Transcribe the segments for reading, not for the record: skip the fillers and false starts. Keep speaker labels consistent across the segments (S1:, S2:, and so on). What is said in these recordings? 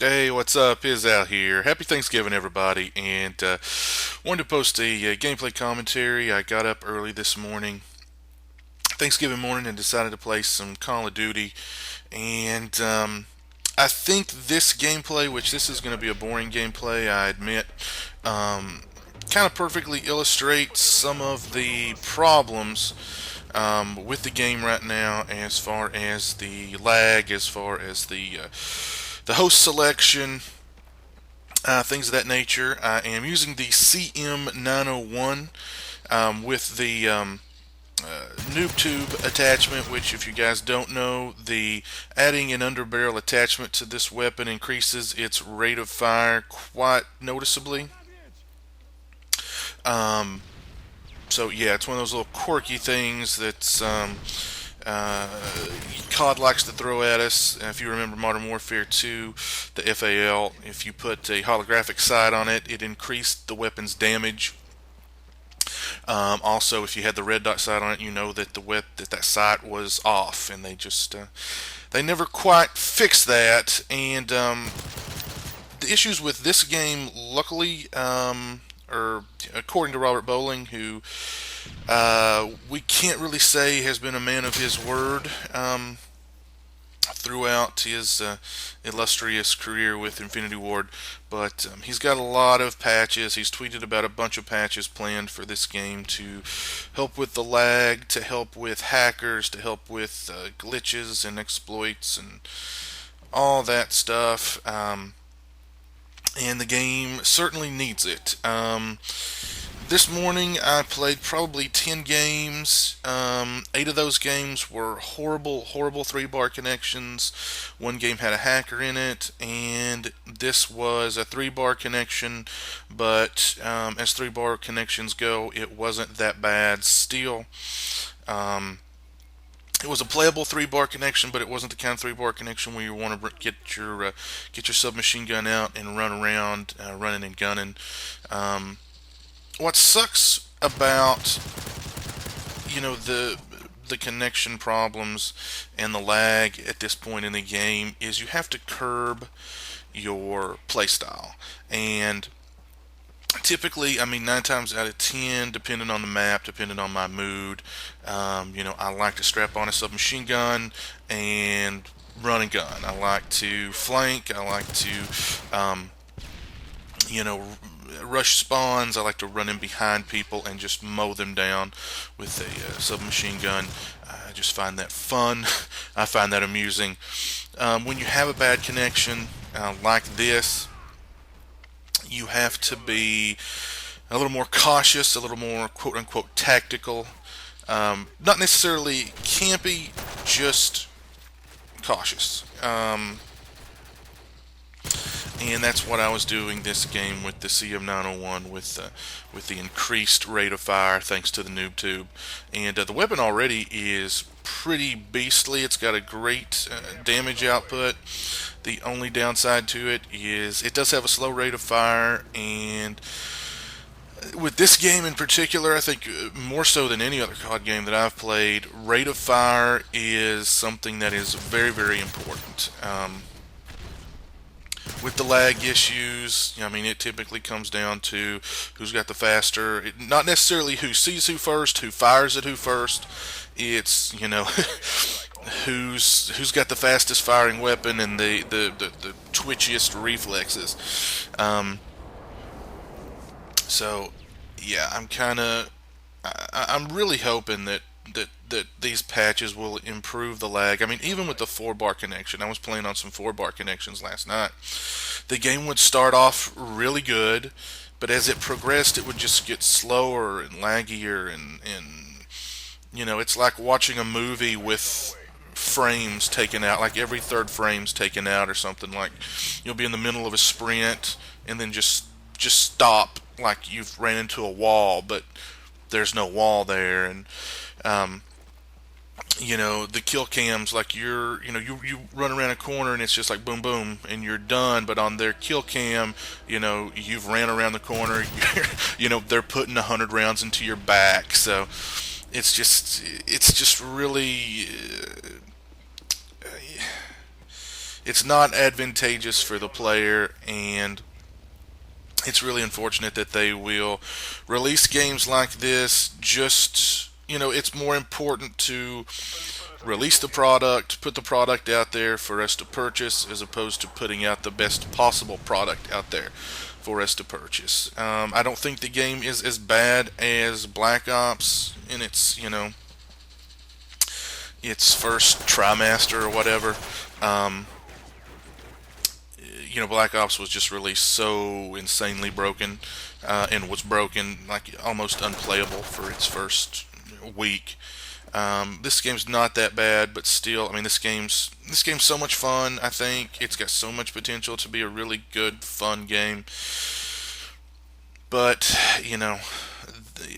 S1: Hey, what's up? Is out here. Happy Thanksgiving, everybody. And wanted to post a gameplay commentary. I got up early this morning, Thanksgiving morning, and decided to play some Call of Duty. And I think this gameplay, which this is going to be a boring gameplay, I admit, kind of perfectly illustrates some of the problems with the game right now, as far as the lag, as far as the host selection, things of that nature. I am using the CM901 with the noob tube attachment, which, if you guys don't know, the adding an underbarrel attachment to this weapon increases its rate of fire quite noticeably. Um, so yeah, it's one of those little quirky things that's uh, COD likes to throw at us. If you remember Modern Warfare 2, the FAL, if you put a holographic sight on it, it increased the weapon's damage. Also, if you had the red dot sight on it, you know that that sight was off, and they never quite fixed that. And the issues with this game, luckily, or according to Robert Bowling, who we can't really say has been a man of his word throughout his illustrious career with Infinity Ward, but he's got a lot of patches. He's tweeted about a bunch of patches planned for this game to help with the lag, to help with hackers, to help with glitches and exploits and all that stuff. And the game certainly needs it. This morning I played probably 10 games. 8 of those games were horrible, horrible 3-bar connections. One game had a hacker in it, and this was a 3-bar connection, but as 3-bar connections go, it wasn't that bad still. Um, it was a playable 3-bar connection, but it wasn't the kind of 3-bar connection where you want to get your submachine gun out and run around, running and gunning. What sucks about the connection problems and the lag at this point in the game is you have to curb your playstyle. And typically, I mean, 9 times out of 10, depending on the map, depending on my mood, I like to strap on a submachine gun and run and gun. I like to flank. I like to, you know, rush spawns. I like to run in behind people and just mow them down with a submachine gun. I just find that fun. I find that amusing. When you have a bad connection like this, you have to be a little more cautious, a little more quote unquote tactical. Not necessarily campy, just cautious. And that's what I was doing this game with the CM901 with the increased rate of fire thanks to the noob tube. And the weapon already is pretty beastly. It's got a great damage output. The only downside to it is it does have a slow rate of fire, and with this game in particular, I think more so than any other COD game that I've played, rate of fire is something that is very, very important. With the lag issues, I mean, it typically comes down to who's got the faster, not necessarily who sees who first, who fires at who first. It's, who's got the fastest firing weapon and the twitchiest reflexes. So, yeah, I'm really hoping that these patches will improve the lag. I mean, even with the 4-bar connection, I was playing on some 4-bar connections last night. The game would start off really good, but as it progressed, it would just get slower and laggier, and it's like watching a movie with frames taken out, like every third frame's taken out or something. Like you'll be in the middle of a sprint and then just stop, like you've ran into a wall, but there's no wall there. And the kill cams, like you run around a corner and it's just like boom boom and you're done, but on their kill cam, you've ran around the corner. They're putting 100 rounds into your back. So it's just really it's not advantageous for the player, and it's really unfortunate that they will release games like this. Just, it's more important to release the product, put the product out there for us to purchase, as opposed to putting out the best possible product out there for us to purchase. I don't think the game is as bad as Black Ops in its first trimester or whatever. Um, Black Ops was just released so insanely broken, and was broken like almost unplayable for its first week. This game's not that bad, but still, I mean, this game's so much fun. I think it's got so much potential to be a really good, fun game. But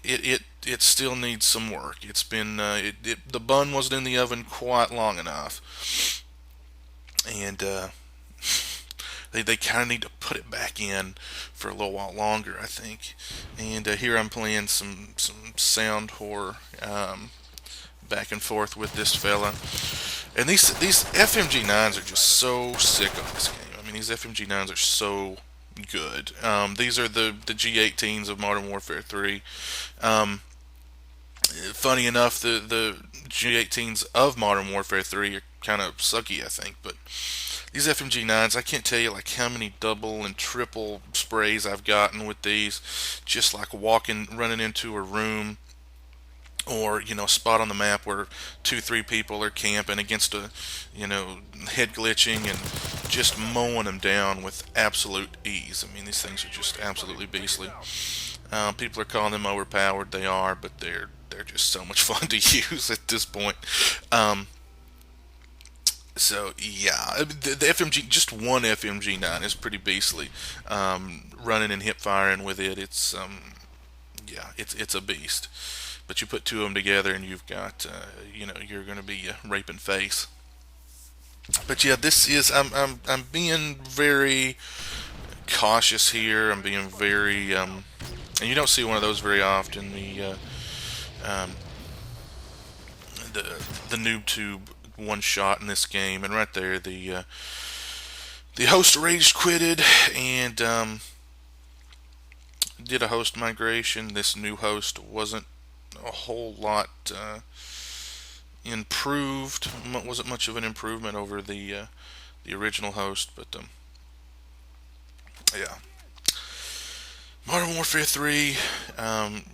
S1: it still needs some work. It's been the bun wasn't in the oven quite long enough, and they kind of need to put it back in for a little while longer, I think. And here I'm playing some sound horror. Back and forth with this fella. And these FMG9s are just so sick on this game. I mean, these FMG9s are so good. These are the G18s of Modern Warfare 3. Funny enough, the G18s of Modern Warfare 3 are kind of sucky, I think. But these FMG9s, I can't tell you like how many double and triple sprays I've gotten with these. Just like running into a room, or a spot on the map where 2 3 people are camping against a head glitching, and just mowing them down with absolute ease. I mean, these things are just absolutely beastly. People are calling them overpowered. They are, but they're just so much fun to use at this point. um, so yeah, the FMG, just one FMG9 is pretty beastly. Running and hip firing with it, yeah, it's a beast. But you put two of them together, and you've got, you're going to be raping face. But yeah, this is I'm being very cautious here. I'm being very, and you don't see one of those very often. Um, the noob tube one shot in this game, and right there the host rage quitted, and did a host migration. This new host wasn't a whole lot improved. Wasn't much of an improvement over the original host, but yeah. Modern Warfare 3,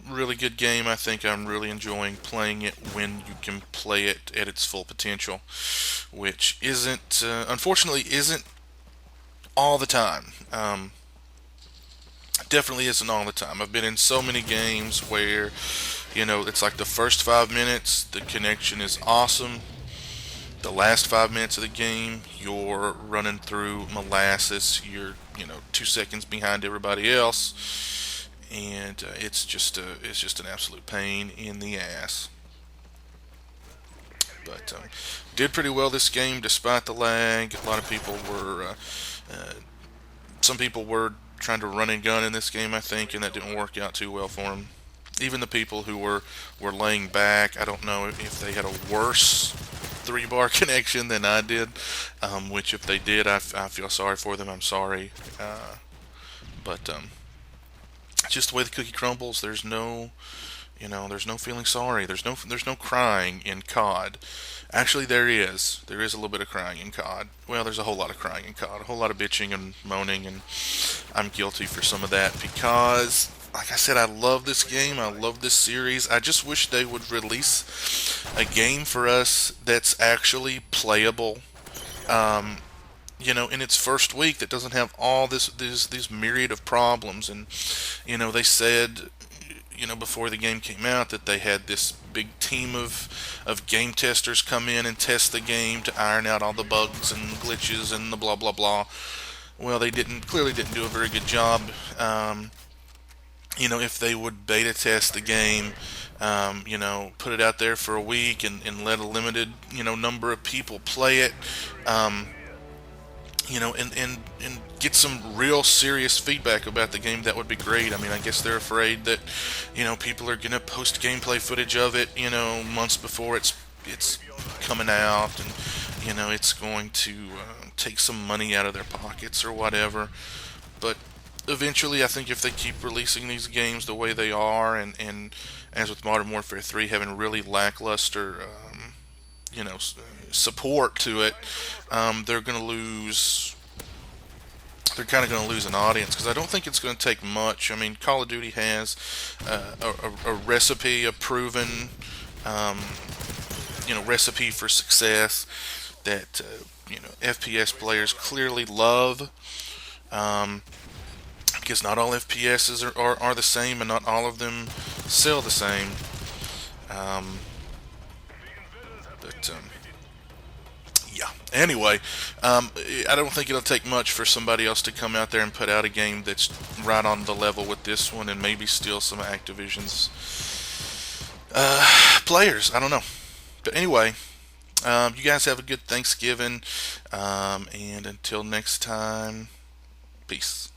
S1: really good game. I think I'm really enjoying playing it when you can play it at its full potential, which unfortunately, isn't all the time. Definitely isn't all the time. I've been in so many games where, it's like the first 5 minutes, the connection is awesome. The last 5 minutes of the game, you're running through molasses. You're, 2 seconds behind everybody else, and it's just an absolute pain in the ass. But did pretty well this game despite the lag. A lot of people were, some people were trying to run and gun in this game, I think, and that didn't work out too well for them. Even the people who were laying back, I don't know if they had a worse 3-bar connection than I did. Which if they did, I feel sorry for them. I'm sorry. But just the way the cookie crumbles, there's no feeling sorry. There's no crying in COD. Actually, there is. There is a little bit of crying in COD. Well, there's a whole lot of crying in COD. A whole lot of bitching and moaning, and I'm guilty for some of that because, like I said, I love this game. I love this series. I just wish they would release a game for us that's actually playable. In its first week, that doesn't have all these myriad of problems. And they said, before the game came out, that they had this big team of game testers come in and test the game to iron out all the bugs and glitches and the blah blah blah. Well, they clearly didn't do a very good job. If they would beta test the game, put it out there for a week, and let a limited, number of people play it, and get some real serious feedback about the game, that would be great. I mean, I guess they're afraid that, people are going to post gameplay footage of it, months before it's coming out, and it's going to take some money out of their pockets or whatever. But eventually, I think if they keep releasing these games the way they are, and as with Modern Warfare 3 having really lackluster, support to it, they're going to lose. They're kind of going to lose an audience because I don't think it's going to take much. I mean, Call of Duty has a recipe, a proven, um, recipe for success that FPS players clearly love. Um, because not all FPSs are the same, and not all of them sell the same. Um, but yeah. Anyway, I don't think it'll take much for somebody else to come out there and put out a game that's right on the level with this one, and maybe steal some of Activision's players. I don't know. But anyway, you guys have a good Thanksgiving, and until next time, peace.